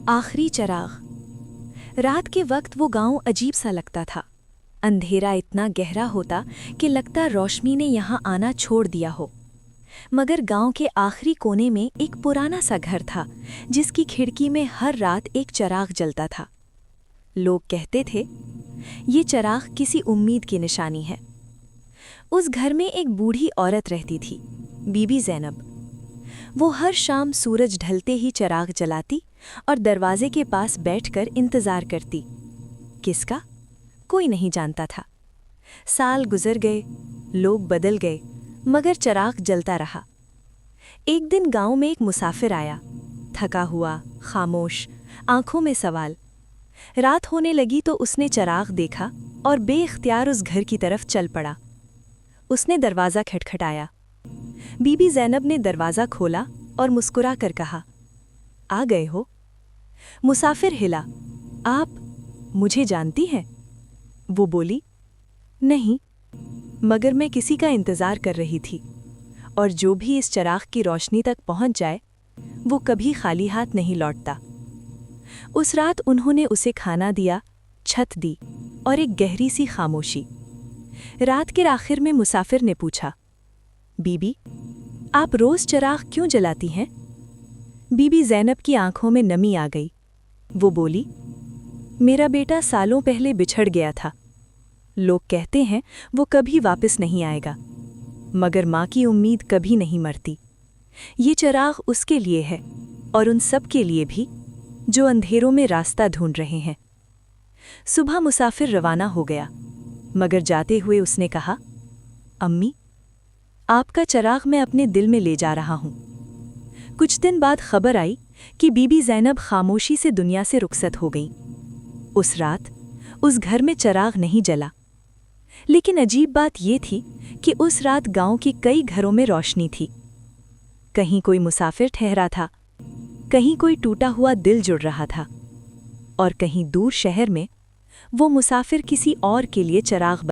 आखिरी चराग। रात के वक्त वो गांव अजीब सा लगता था। अंधेरा इतना गहरा होता कि लगता रोशनी ने यहाँ आना छोड़ दिया हो। मगर गांव के आखिरी कोने में एक पुराना सा घर था जिसकी खिड़की में हर रात एक चराग जलता था। लोग कहते थे ये चराग किसी उम्मीद की निशानी है। उस घर में एक बूढ़ी औरत रहती थी, बीबी ज़ैनब। वो हर शाम सूरज ढलते ही चराग जलाती और दरवाजे के पास बैठकर इंतज़ार करती। किसका? कोई नहीं जानता था। साल गुजर गए, लोग बदल गए, मगर चराग जलता रहा। एक दिन गांव में एक मुसाफिर आया, थका हुआ, खामोश, आंखों में सवाल। रात होने लगी तो उसने चराग देखा और बेइख्तियार उस घर की तरफ चल पड़ा। उसने दरवाज़ा खटखटाया। बीबी ज़ैनब ने दरवाज़ा खोला और मुस्कुरा कर कहा, आ गए हो? मुसाफिर हिला। आप मुझे जानती हैं? वो बोली, नहीं, मगर मैं किसी का इंतज़ार कर रही थी, और जो भी इस चराग की रोशनी तक पहुंच जाए वो कभी खाली हाथ नहीं लौटता। उस रात उन्होंने उसे खाना दिया, छत दी और एक गहरी सी खामोशी। रात के आखिर में मुसाफिर ने पूछा, बीबी, आप रोज़ चराग क्यों जलाती हैं? बीबी ज़ैनब की आंखों में नमी आ गई। वो बोली, मेरा बेटा सालों पहले बिछड़ गया था। लोग कहते हैं वो कभी वापस नहीं आएगा, मगर माँ की उम्मीद कभी नहीं मरती। ये चराग उसके लिए है और उन सब के लिए भी जो अंधेरों में रास्ता ढूंढ रहे हैं। सुबह मुसाफिर रवाना हो गया, मगर जाते हुए उसने कहा, अम्मी, आपका चराग मैं अपने दिल में ले जा रहा हूँ। कुछ दिन बाद खबर आई कि बीबी ज़ैनब खामोशी से दुनिया से रुखसत हो गई। उस रात उस घर में चराग नहीं जला, लेकिन अजीब बात ये थी कि उस रात गांव के कई घरों में रोशनी थी। कहीं कोई मुसाफिर ठहरा था, कहीं कोई टूटा हुआ दिल जुड़ रहा था, और कहीं दूर शहर में वो मुसाफिर किसी और के लिए चराग